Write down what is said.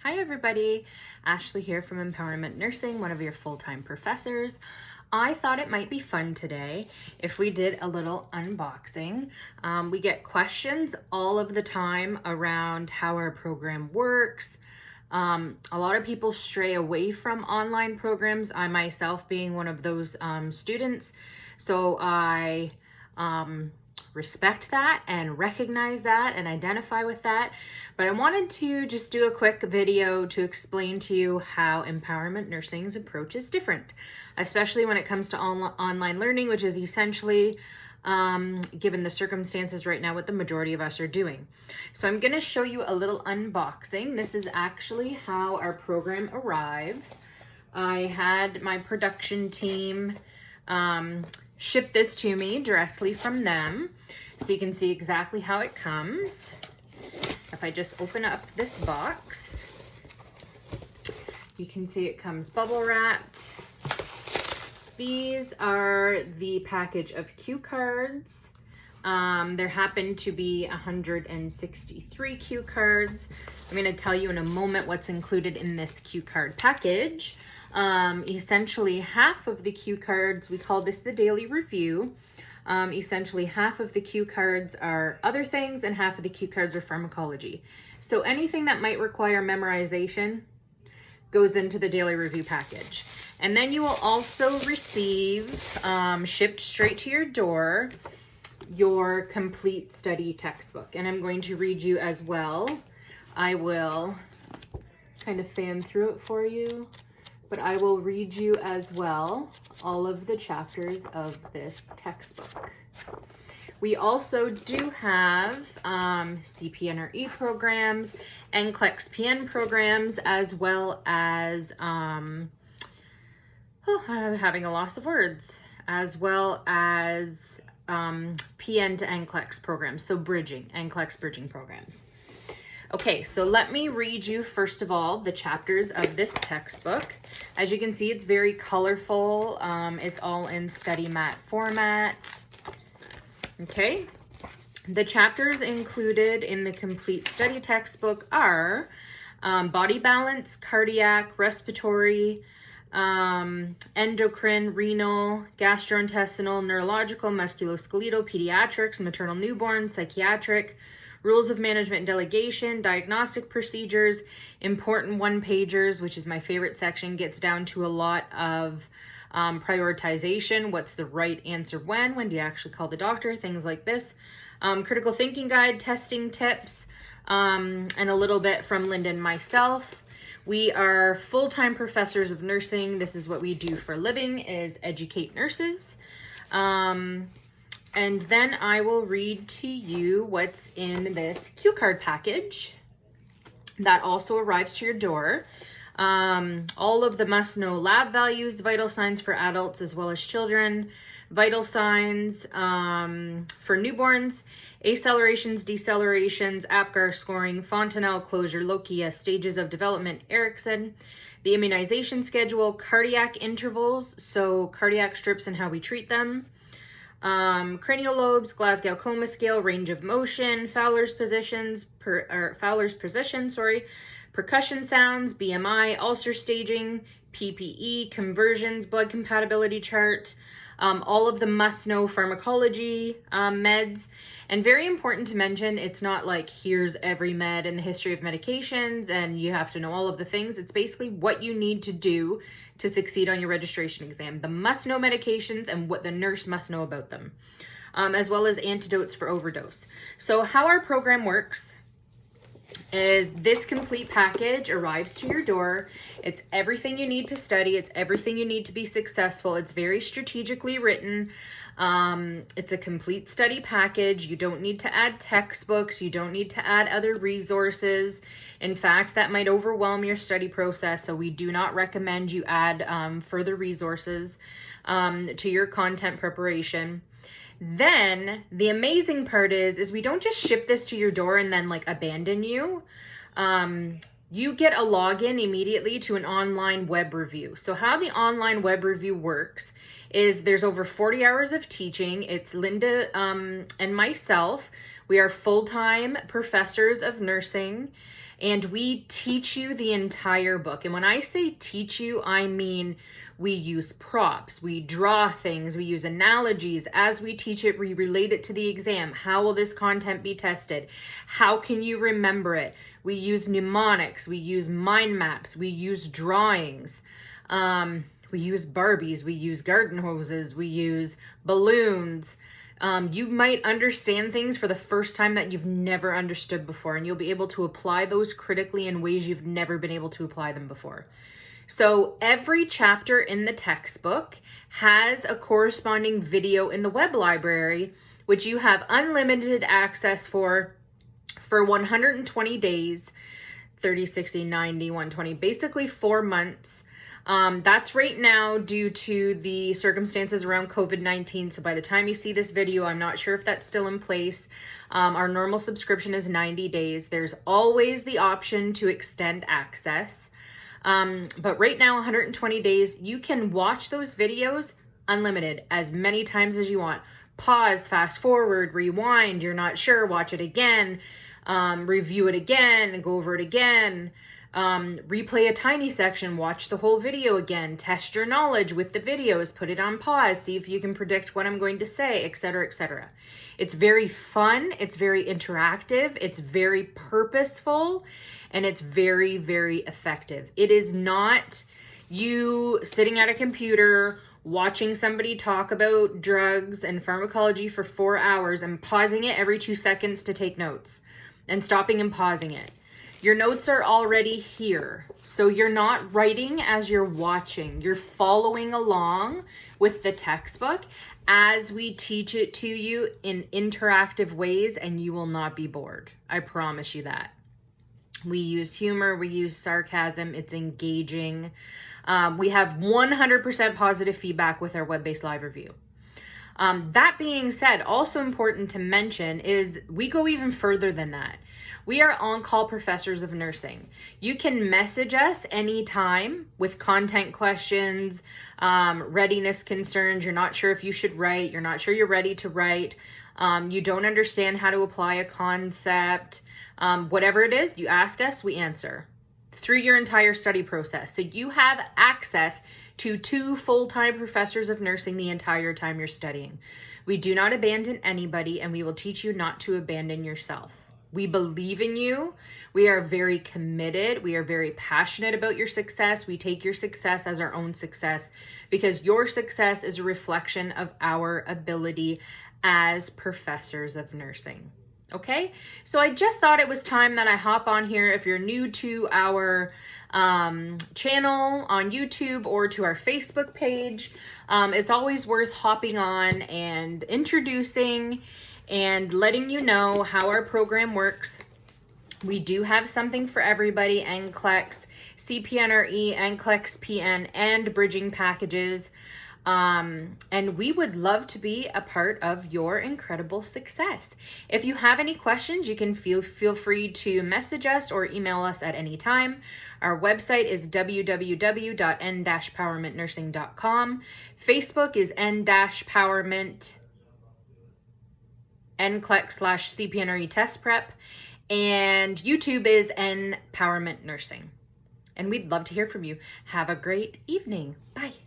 Hi everybody, Ashley here from N-Powerment Nursing, one of your full-time professors. I thought it might be fun today if we did a little unboxing. We get questions all of the time around how our program works. A lot of people stray away from online programs, I myself being one of those students. So I respect that and recognize that and identify with that. But I wanted to just do a quick video to explain to you how N-Powerment Nursing's approach is different, especially when it comes to online learning, which is essentially, given the circumstances right now, what the majority of us are doing. So I'm gonna show you a little unboxing. This is actually how our program arrives. I had my production team ship this to me directly from them, so you can see exactly how it comes. If I just open up this box, you can see it comes bubble wrapped. These are the package of cue cards. There happen to be 163 cue cards. I'm going to tell you in a moment what's included in this cue card package. Essentially half of the cue cards, we call this the daily review. Essentially half of the cue cards are other things and half of the cue cards are pharmacology. So anything that might require memorization goes into the daily review package. And then you will also receive, shipped straight to your door, your complete study textbook. And I'm going to read you as well. I will kind of fan through it for you, but I will read you as well all of the chapters of this textbook. We also do have CPNRE programs, NCLEX-PN programs, as well as, I'm having a loss of words, as well as PN to NCLEX programs, so bridging, NCLEX-Bridging programs. Okay, so let me read you first of all the chapters of this textbook. As you can see, it's very colorful. It's all in study mat format. Okay, the chapters included in the complete study textbook are body balance, cardiac, respiratory, endocrine, renal, gastrointestinal, neurological, musculoskeletal, pediatrics, maternal newborn, psychiatric, rules of management and delegation, diagnostic procedures, important one-pagers, which is my favorite section, gets down to a lot of prioritization. What's the right answer when do you actually call the doctor? Things like this. Critical thinking guide, testing tips, and a little bit from Linda and myself. We are full-time professors of nursing. This is what we do for a living, is educate nurses. And then I will read to you what's in this cue card package that also arrives to your door. All of the must-know lab values, vital signs for adults as well as children, vital signs for newborns, accelerations, decelerations, APGAR scoring, Fontanelle closure, Lokia, stages of development, Erickson, the immunization schedule, cardiac intervals, so cardiac strips and how we treat them, cranial lobes, Glasgow Coma Scale, range of motion, Fowler's position, percussion sounds, BMI, ulcer staging, PPE, conversions, blood compatibility chart, all of the must-know pharmacology meds. And very important to mention, it's not like here's every med in the history of medications and you have to know all of the things. It's basically what you need to do to succeed on your registration exam. The must-know medications and what the nurse must know about them, as well as antidotes for overdose. So how our program works is this complete package arrives to your door. It's everything you need to study. It's everything you need to be successful. It's very strategically written. It's a complete study package. You don't need to add textbooks. You don't need to add other resources. In fact, that might overwhelm your study process. So we do not recommend you add further resources to your content preparation. Then the amazing part is we don't just ship this to your door and then like abandon you. You get a login immediately to an online web review. So how the online web review works is there's over 40 hours of teaching. It's Linda and myself. We are full-time professors of nursing. And we teach you the entire book. And when I say teach you, I mean we use props, we draw things, we use analogies. As we teach it, we relate it to the exam. How will this content be tested? How can you remember it? We use mnemonics, we use mind maps, we use drawings. We use Barbies, we use garden hoses, we use balloons. You might understand things for the first time that you've never understood before, and you'll be able to apply those critically in ways you've never been able to apply them before. So every chapter in the textbook has a corresponding video in the web library, which you have unlimited access for 120 days, 30, 60, 90, 120, basically 4 months. That's right now due to the circumstances around COVID-19. So by the time you see this video, I'm not sure if that's still in place. Our normal subscription is 90 days. There's always the option to extend access. But right now, 120 days, you can watch those videos unlimited as many times as you want. Pause, fast forward, rewind, you're not sure, watch it again, review it again, go over it again, replay a tiny section, watch the whole video again, test your knowledge with the videos, put it on pause, see if you can predict what I'm going to say, etc., etc. It's very fun, it's very interactive, it's very purposeful, and it's very, very effective. It is not you sitting at a computer watching somebody talk about drugs and pharmacology for 4 hours and pausing it every 2 seconds to take notes and stopping and pausing it. Your notes are already here. So you're not writing as you're watching. You're following along with the textbook as we teach it to you in interactive ways, and you will not be bored. I promise you that. We use humor, we use sarcasm, it's engaging. We have 100% positive feedback with our web-based live review. That being said, also important to mention is we go even further than that. We are on-call professors of nursing. You can message us anytime with content questions, readiness concerns. You're not sure if you should write. You're not sure you're ready to write. You don't understand how to apply a concept. Whatever it is, you ask us, we answer through your entire study process. So you have access to 2 full-time professors of nursing the entire time you're studying. We do not abandon anybody, and we will teach you not to abandon yourself. We believe in you. We are very committed. We are very passionate about your success. We take your success as our own success because your success is a reflection of our ability as professors of nursing. Okay, so I just thought it was time that I hop on here. If you're new to our channel on YouTube or to our Facebook page, it's always worth hopping on and introducing and letting you know how our program works. We do have something for everybody: NCLEX, CPNRE, NCLEX-PN, and bridging packages. And we would love to be a part of your incredible success. If you have any questions, you can feel free to message us or email us at any time. Our website is www.n-powermentnursing.com. Facebook is n-powerment NCLEX/CPNRE test prep, and YouTube is N-Powerment Nursing. And we'd love to hear from you. Have a great evening. Bye.